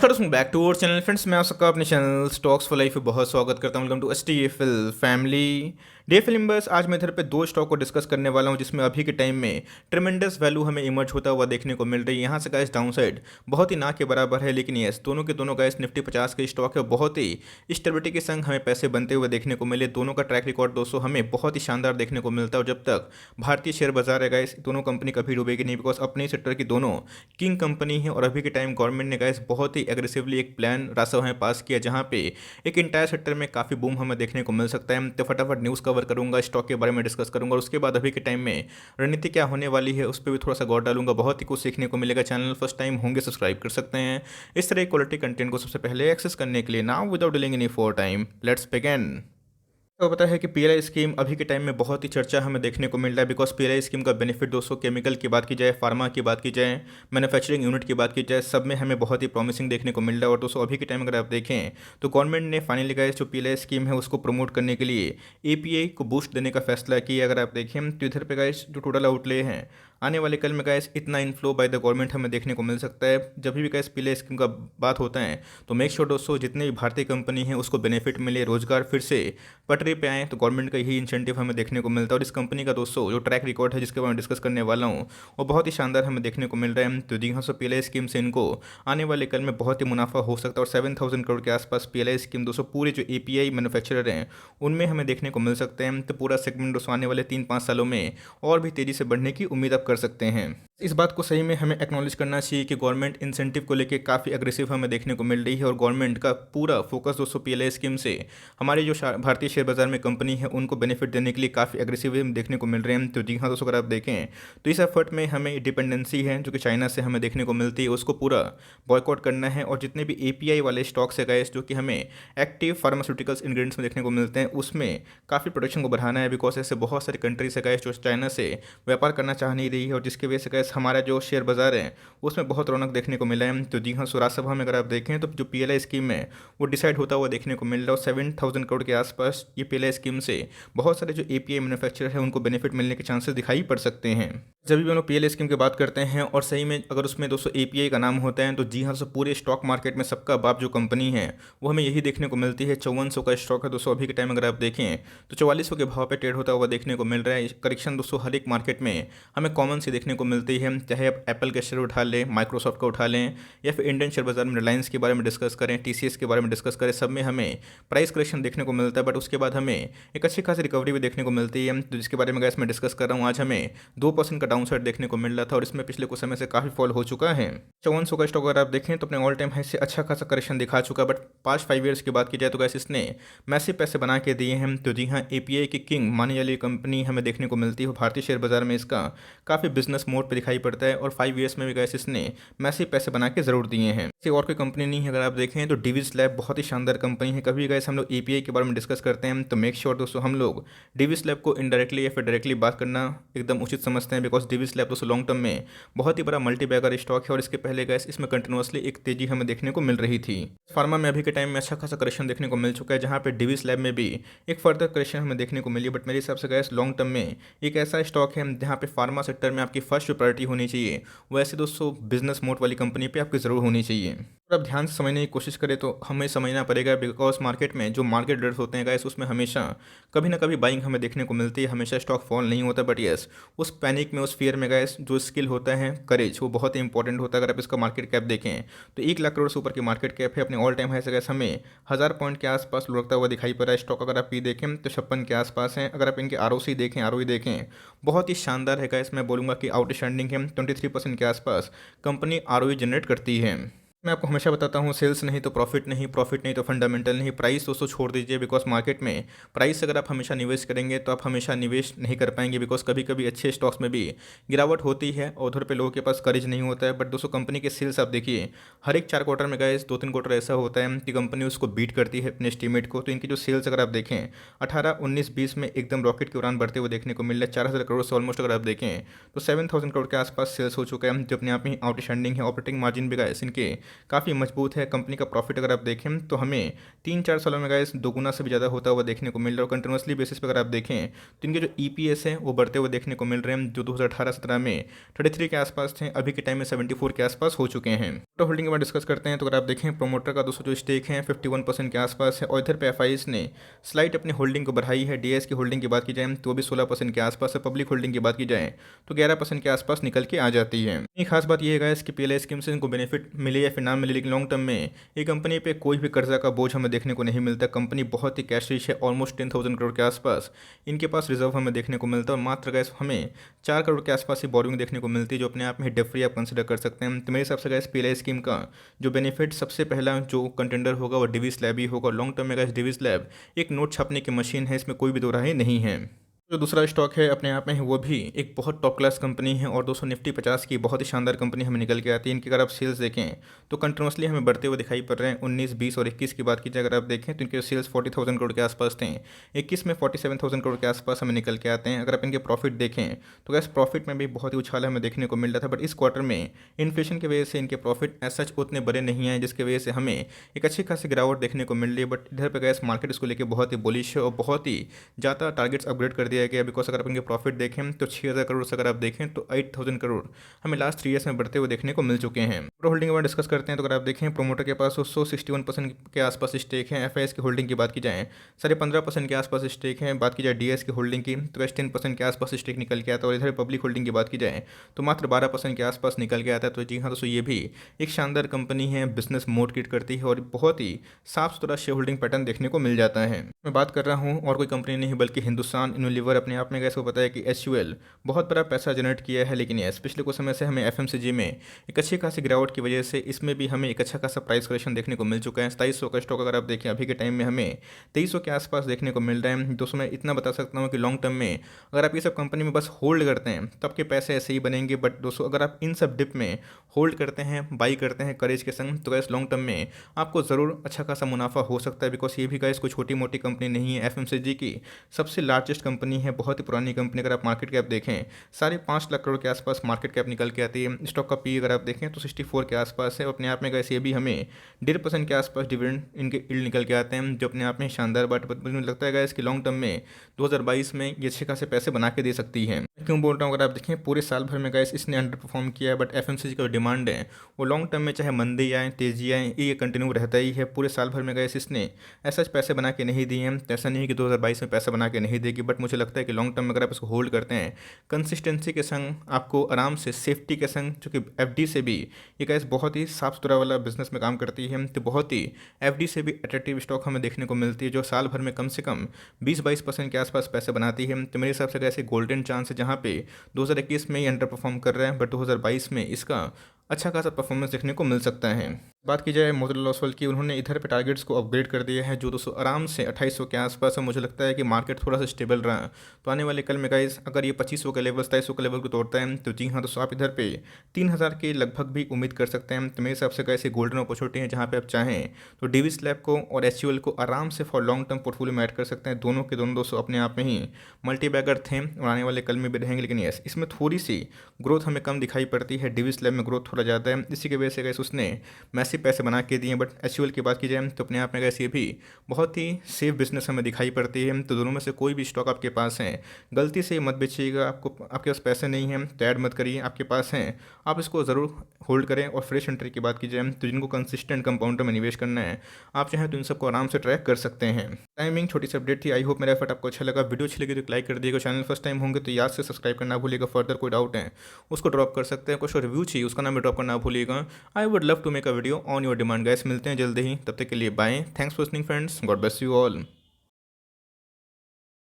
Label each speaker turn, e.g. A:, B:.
A: नमस्कार दोस्तों, back to our channel friends. मैं आप सबका अपने चैनल स्टॉक्स फॉर लाइफ में बहुत स्वागत करता हूं। Welcome to STFL family. DFL invest आज मैं इधर पे दो स्टॉक को डिस्कस करने वाला हूं जिसमें अभी के टाइम में ट्रेमेंडस वैल्यू हमें इमर्ज होता हुआ देखने को मिल रही है। यहाँ से गाइस डाउन साइड बहुत ही ना के बराबर है, लेकिन यस दोनों के दोनों गाइस निफ्टी 50 के स्टॉक है। बहुत ही स्टेबिलिटी के संग हमें पैसे बनते हुए देखने को मिले। दोनों का ट्रैक रिकॉर्ड दोस्तों हमें बहुत ही शानदार देखने को मिलता है। और जब तक भारतीय शेयर बाजार है गाइस, दोनों कंपनी कभी डूबेगी नहीं, बिकॉज अपने सेक्टर की दोनों किंग कंपनी है। और अभी के टाइम गवर्नमेंट ने गाइस बहुत ही एग्रेसिवली एक प्लान रास्ता हमें पास किया, जहां पे एक इंटायर सेक्टर में काफ़ी बूम हमें देखने को मिल सकता है। तो फटाफट न्यूज़ कवर करूंगा, स्टॉक के बारे में डिस्कस करूंगा और उसके बाद अभी के टाइम में रणनीति क्या होने वाली है उस पर भी थोड़ा सा गौर डालूंगा। बहुत ही कुछ सीखने को मिलेगा। चैनल फर्स्ट टाइम होंगे सब्सक्राइब कर सकते हैं इस तरह क्वालिटी कंटेंट को सबसे पहले एक्सेस करने के लिए। Now without delaying any for time, let's begin. तो पता है कि पीएलआई स्कीम अभी के टाइम में बहुत ही चर्चा हमें देखने को मिल रहा है, बिकॉज पीएलआई स्कीम का बेनिफिट दोस्तों केमिकल की बात की जाए, फार्मा की बात की जाए, मैन्युफैक्चरिंग यूनिट की बात की जाए, सब में हमें बहुत ही प्रॉमिसिंग देखने को मिल रहा है। और दोस्तों अभी के टाइम अगर आप देखें तो गवर्नमेंट ने फाइनली गाइस जो पीएलआई स्कीम है उसको प्रमोट करने के लिए एपीआई को बूस्ट देने का फैसला किया। अगर आप देखें तो इधर पे गाइस जो टोटल आउटले हैं आने वाले कल में गाइस इतना इनफ्लो बाय द गवर्नमेंट हमें देखने को मिल सकता है। जब भी गाइस पीएलआई स्कीम का बात होता है तो मेक श्योर दोस्तों जितने भी भारतीय कंपनी है उसको बेनिफिट मिले, रोजगार फिर से पटरी पे आए। तो गवर्नमेंट का यही इंसेंटिव हमें देखने को मिलता है। और इस कंपनी का दोस्तों जो ट्रैक रिकॉर्ड है जिसके बारे में डिस्कस करने वाला हूँ वो बहुत ही शानदार हमें देखने को मिल रहा है। तो जी हाँ, सो पीएलआई स्कीम से इनको आने वाले कल में बहुत ही मुनाफा हो सकता है। और 7,000 करोड़ के आसपास पीएलआई स्कीम दोस्तों पूरे जो एपीआई मैन्युफैक्चरर हैं उनमें हमें देखने को मिल सकते हैं। तो पूरा सेगमेंट दोस्तों आने वाले 3-5 सालों में और भी तेज़ी से बढ़ने की उम्मीद आप कर सकते हैं। इस बात को सही में हमें एक्नॉलेज करना चाहिए कि गवर्नमेंट इंसेंटिव को लेकर काफ़ी अग्रेसिव हमें देखने को मिल रही है। और गवर्नमेंट का पूरा फोकस दोस्तों पीएलआई स्कीम से हमारे जो भारतीय शेयर बाजार में कंपनी है उनको बेनिफिट देने के लिए काफ़ी अग्रेसिव हम देखने को मिल रहे हैं। तो जी हाँ दोस्तों, अगर आप देखें तो इस एफर्ट में हमें डिपेंडेंसी है जो कि चाइना से हमें देखने को मिलती है उसको पूरा बॉयकॉट करना है। और जितने भी एपीआई वाले स्टॉक्स है गाइस जो कि हमें एक्टिव फार्मास्यूटिकल्स इंग्रेडिएंट्स में देखने को मिलते हैं उसमें काफ़ी प्रोडक्शन को बढ़ाना है। बिकॉज ऐसे बहुत सारी कंट्रीज है गाइस जो चाइना से व्यापार करना चाह नहीं रही है, और जिसकी वजह से गाइस हमारा जो शेयर बाजार है उसमें बहुत रौनक देखने को मिला है। तो जी हाँ, राज्यसभा में अगर आप देखें तो जो पीएलआई स्कीम है वो डिसाइड होता हुआ देखने को मिल रहा है। और 7,000 करोड़ के आसपास ये पीएलआई स्कीम से बहुत सारे जो एपीआई मैन्युफैक्चरर है उनको बेनिफिट मिलने के चांसेस दिखाई पड़ सकते हैं। जब भी हम लोग पीएलआई स्कीम की बात करते हैं और सही में अगर उसमें दोस्तों एपीआई का नाम होता है तो जी हाँ, सो पूरे स्टॉक मार्केट में सबका बाप जो कंपनी है वो हमें यही देखने को मिलती है। 5400 का स्टॉक है दोस्तों अभी के टाइम अगर आप देखें तो 4400 के भाव पे ट्रेड होता हुआ देखने को मिल रहा है। करेक्शन दोस्तों हर एक मार्केट में हमें कॉमन सी देखने को मिलती है, चाहे आप एप्पल के शेयर उठा लें, माइक्रोसॉफ्ट का उठा लें, या फिर इंडियन शेयर बाजार में रिलायंस के बारे में डिस्कस करें, टीसीएस के बारे में डिस्कस करें, सब में हमें प्राइस करेक्शन देखने को मिलता है। बट उसके बाद हमें एक अच्छी खासी रिकवरी भी देखने को मिलती है, तो जिसके बारे में गैस मैं डिस्कस कर रहा हूँ। आज हमें 2% का डाउन साइड देखने को मिल रहा था और इसमें पिछले कुछ समय से काफ़ी फॉल हो चुका है। 5400 का स्टॉक अगर आप देखें तो अपने ऑल टाइम हाई से अच्छा खासा करेक्शन दिखा चुका है। बट पास्ट 5 ईयर्स की बात की जाए तो गैस इसने मैसिव पैसे बना के दिए हैं। तो जी हाँ, एपीआई की किंग मानी वाली कंपनी हमें देखने को मिलती है। भारतीय शेयर बाजार में इसका काफ़ी बिजनेस मोड पर दिखाई पड़ता है और 5 ईयर्स में भी गैस इसने मैसिव पैसे बना के जरूर दिए हैं। किसी और कोई कंपनी नहीं है। अगर आप देखें तो डिविस लैब बहुत ही शानदार कंपनी है। कभी गैस हम लोग एपीआई के बारे में डिस्कस करते हैं तो मेक श्योर दोस्तों हम लोग डिविस लैब को इनडायरेक्टली या फिर डायरेक्टली बात करना एकदम उचित समझते हैं, बिकॉज डिविस लैब दोस्तों लॉन्ग टर्म में बहुत ही बड़ा मल्टी बैगर स्टॉक है। और इसके पहले गैस इसमें कंटिन्यूसली एक तेजी हमें देखने को मिल रही थी। फार्मा में अभी के टाइम में अच्छा खासा करेक्शन देखने को मिल चुका है, जहां पे डिविस लैब में भी एक फर्दर करेक्शन हमें देखने को मिली। बट मेरे हिसाब से गैस लॉन्ग टर्म में एक ऐसा स्टॉक है जहां पे फार्मा सेक्टर में आपकी फर्स्ट प्रायोरिटी होनी चाहिए, वैसे दोस्तों बिजनेस मोड वाली कंपनी पे आपकी ज़रूर होनी चाहिए। अगर आप ध्यान से समझने की कोशिश करें तो हमें समझना पड़ेगा, बिकॉज मार्केट में जो मार्केट रेट्स होते हैं गाइस उसमें हमेशा कभी ना कभी बाइंग हमें देखने को मिलती है। हमेशा स्टॉक फॉल नहीं होता, बट यस उस पैनिक में, उस फियर में गाइस जो स्किल होता है, करेज, वो बहुत ही इंपॉर्टेंट होता है। अगर आप इसका मार्केट कैप देखें तो 1 लाख करोड़ से ऊपर की मार्केट कैप है। अपने ऑल टाइम हाई से गैस हमें 1000 पॉइंट के आसपास लुढ़कता हुआ दिखाई पड़ रहा है स्टॉक। अगर आप पी देखें तो 56 के आसपास है। अगर आप इनके आरओसी देखें, आरओई देखें, बहुत ही शानदार है गाइस। मैं बोलूँगा कि आउटस्टैंडिंग है। 23% के आसपास कंपनी आरओई जनरेट करती है। मैं आपको हमेशा बताता हूँ सेल्स नहीं तो प्रॉफिट नहीं, प्रॉफिट नहीं तो फंडामेंटल नहीं। प्राइस दोस्तों छोड़ दीजिए, बिकॉज मार्केट में प्राइस अगर आप हमेशा निवेश करेंगे तो आप हमेशा निवेश नहीं कर पाएंगे, बिकॉज कभी कभी अच्छे स्टॉक्स में भी गिरावट होती है और उधर पे लोगों के पास करेज नहीं होता है। बट दोस्तों कंपनी के सेल्स आप देखिए, हर एक 4 क्वार्टर में गए 2-3 क्वार्टर ऐसा होता है कि कंपनी उसको बीट करती है अपने एस्टीमेट को। तो इनकी जो सेल्स अगर आप देखें 18, 19, 20 में एकदम रॉकेट के उड़ान बढ़ते हुए देखने को मिल रहा है। 4000 करोड़ से ऑलमोस्ट अगर आप देखें तो 7000 करोड़ के आसपास सेल्स हो चुका है, जो अपने आप में आउटस्टैंडिंग है। ऑपरेटिंग मार्जिन भी गए इनके काफ़ी मजबूत है। कंपनी का प्रॉफिट अगर आप देखें तो हमें 3-4 सालों में गाइस दोगुना से भी ज़्यादा होता हुआ देखने को मिल रहा है। और कंटिन्यूसली बेसिस पे अगर आप देखें तो इनके जो ईपीएस है वो बढ़ते हुए देखने को मिल रहे हैं, जो 2018-17 में 33 के आसपास थे, अभी के टाइम में 74 के आसपास हो चुके हैं। प्रोमोटर होल्डिंग के बाद डिस्कस करते हैं तो अगर आप देखें प्रोमोटर का दोस्तों जो स्टेक है 51% के आसपास है। और इधर पे एफआईएस ने स्लाइट अपनी होल्डिंग को बढ़ाई है। डीएस की होल्डिंग की बात की जाए तो भी 16% के आसपास है। पब्लिक होल्डिंग की बात की जाए तो 11% के आसपास निकल के आ जाती है। एक खास बात यह है इसकी पीएलआई स्कीम से इनको बेनिफिट मिले या फिर ना मिले, लेकिन लॉन्ग टर्म में ये कंपनी पे कोई भी कर्जा का बोझ हमें देखने को नहीं मिलता। कंपनी बहुत ही कैश रिच है, ऑलमोस्ट 10,000 करोड़ के आसपास इनके पास रिजर्व हमें देखने को मिलता है। और मात्र गैस हमें 4 करोड़ के आसपास ही बोरिंग देखने को मिलती है, जो अपने आप में डेट फ्री आप कंसिडर कर सकते हैं। तो मेरे हिसाब से गैस पीएलआई स्कीम का जो बेनिफिट सबसे पहला जो कंटेंडर होगा वो डिविस लैब ही होगा। लॉन्ग टर्म में गैस डिविस लैब एक नोट छापने की मशीन है, इसमें कोई भी दो राय नहीं है। जो दूसरा स्टॉक है अपने आप में वो भी एक बहुत टॉप क्लास कंपनी है और दोस्तों निफ्टी 50 की बहुत ही शानदार कंपनी हमें निकल के आती है। इनकी अगर आप सेल्स देखें तो कंटिन्यूसली हमें बढ़ते हुए दिखाई पड़ रहे हैं। 19, 20 और 21 की बात की जाए अगर आप देखें तो इनके सेल्स 40,000 करोड़ के आसपास थे। 21 में 47,000 करोड़ के आसपास हमें निकल के आते हैं। अगर आप इनके प्रॉफिट देखें तो गैस प्रॉफिट में भी बहुत ही उछाल हमें देखने को मिल रहा था, बट इस क्वार्टर में इन्फ्लेशन की वजह से इनके प्रॉफिट एज सच उतने बड़े नहीं आए, जिसकी वजह से हमें एक अच्छी खासी गिरावट देखने को मिल रही है। बट इधर पर गैस मार्केट इसको लेकर बहुत ही बुलिश है और बहुत ही ज़्यादा टारगेट्स अपग्रेड कर दिया गया। बिकॉज अगर के प्रॉफिट देखें तो 6,000 करोड़ से अगर आप देखें तो 8,000 करोड़ हमें लास्ट 3 ईयर्स में बढ़ते हुए देखने को मिल चुके हैं। प्रो होल्डिंग के बारे में डिस्कस करते हैं तो अगर आप देखें प्रोमोटर के पास 161% के आसपास स्टेक है। एफआईएस की होल्डिंग की बात की जाए 15.5% के आसपास स्टेक है। बात की जाए डीएस की होल्डिंग की तो वैसे 10% के आसपास स्टेक निकल के आता है। और इधर पब्लिक होल्डिंग की बात की जाए तो मात्र 12% के आसपास निकल के आता है। तो जी हाँ दोस्तों, ये भी एक शानदार कंपनी है, बिजनेस मोड क्रिएट करती है और बहुत ही साफ सुथरा शेयर होल्डिंग पैटर्न देखने को मिल जाता है। मैं बात कर रहा हूँ और कोई कंपनी नहीं बल्कि हिंदुस्तान यूनिलीवर। अपने आप में गैस को पता है कि एचयूएल बहुत बड़ा पैसा जनरेट किया है, लेकिन यस पिछले कुछ समय से हमें एफएमसीजी में एक अच्छी खासी गिरावट की वजह से इसमें भी हमें एक अच्छा खासा प्राइस करेक्शन देखने को मिल चुका है। 2700 का स्टॉक अगर आप देखें अभी के टाइम में हमें 2300 के आसपास देखने को मिल रहा है। दोस्तों मैं इतना बता सकता हूँ कि लॉन्ग टर्म में अगर आप ये सब कंपनी में बस होल्ड करते हैं तो आपके पैसे ऐसे ही बनेंगे। बट दोस्तों अगर आप इन सब डिप में होल्ड करते हैं, बाई करते हैं करेज के संग, तो गैस लॉन्ग टर्म में आपको ज़रूर अच्छा खासा मुनाफा हो सकता है। बिकॉज ये भी गैस कोई छोटी मोटी कंपनी नहीं है, एफएमसीजी की सबसे लार्जेस्ट कंपनी है, बहुत ही पुरानी कंपनी। अगर आप मार्केट कैप देखें 5.5 लाख करोड़ के आसपास मार्केट कैप निकल के आती है। स्टॉक का पी अगर आप देखें तो 64 के आसपास है। अपने आप में गैस ये भी हमें 1.5% के आसपास डिविडेंड इनके इल्ड निकल के आते हैं, जो अपने आप में शानदार बात मुझे लगता है गैस कि लॉन्ग टर्म में 2022 में ये अच्छे खासे पैसे बना के दे सकती है। क्यों बोल रहा हूँ, अगर आप देखें पूरे साल भर में गैस इसने अंडर परफॉर्म किया है, बट एफएमसीजी का डिमांड है वो लॉन्ग टर्म में चाहे मंदी आए तेजी आए ये कंटिन्यू रहता ही है। पूरे साल भर में गैस इसने ऐसा पैसे बना के नहीं दिए हैं। तो ऐसा नहीं है कि 2022 में पैसा बना के नहीं देगी, बट मुझे लगता है कि लॉन्ग टर्म में अगर आप इसको होल्ड करते हैं कंसिस्टेंसी के संग, आपको आराम से सेफ्टी के संग, चूँकि एफडी से भी ये गैस बहुत ही साफ सुथरा वाला बिजनेस में काम करती है, तो बहुत ही एफडी से भी अट्रैक्टिव स्टॉक हमें देखने को मिलती है, जो साल भर में कम से कम 20-22% के आसपास पैसे बनाती है। तो मेरे हिसाब से गैस गोल्डन चांस है, जहाँ पे 2021 में ही अंडर परफॉर्म कर रहे हैं, बट 2022 में इसका अच्छा खासा परफॉर्मेंस देखने को मिल सकता है। बात की जाए मोतीलाल ओसवाल की, उन्होंने इधर पे टारगेट्स को अपग्रेड कर दिया है, जो दोस्तों आराम से 2800 के आसपास है। मुझे लगता है कि मार्केट थोड़ा सा स्टेबल रहा, तो आने वाले कल में गाइस अगर ये 2500 के लेवल 2700 के लेवल को तोड़ता है तो जी हाँ दोस्तों आप इधर पे 3000 के लगभग भी उम्मीद कर सकते हैं। तो मेरे हिसाब से गाइस ये गोल्डन अपॉर्चुनिटी है, जहाँ पे आप चाहें तो डिविस लैब को और एचयूएल को आराम से फॉर लॉन्ग टर्म पोर्टफोलियो में ऐड कर सकते हैं। दोनों के दोनों दोस्तों अपने आप में ही मल्टी बैगर थे और आने वाले कल में भी रहेंगे, लेकिन यस इसमें थोड़ी सी ग्रोथ हमें कम दिखाई पड़ती है। डिविस लैब में ग्रोथ थोड़ा ज़्यादा है, इसी की वजह से गैस उसने मैसिव पैसे बना के दिए। बट एचयूएल की बात की जाए तो अपने आप में गैस ये भी बहुत ही सेफ बिजनेस हमें दिखाई पड़ती है। तो दोनों में से कोई भी स्टॉक आपके पास है गलती से मत बेचिएगा। आपके पास पैसे नहीं हैं तो ऐड मत करिए, आपके पास हैं आप इसको ज़रूर होल्ड करें। और फ्रेश एंट्री की बात की जाए तो जिनको कंसिस्टेंट कंपाउंडर में निवेश करना है आप चाहें तो इन सबको आराम से ट्रैक कर सकते हैं। टाइमिंग छोटी सी अपडेट थी, आई होप मेरा एफर्ट आपको अच्छा लगा। वीडियो अच्छी लगी तो लाइक कर दिएगा, चैनल फर्स्ट टाइम होंगे तो याद से सब्सक्राइब करना भूलिएगा। फर्दर कोई डाउट है उसको ड्रॉप कर सकते हैं, कुछ रिव्यू चाहिए उसका नाम भी ड्रॉप करना भूलिएगा। I would love to make a video on your demand. Guys मिलते हैं जल्दी ही, तब तक के लिए bye. Thanks for listening friends, God bless you all.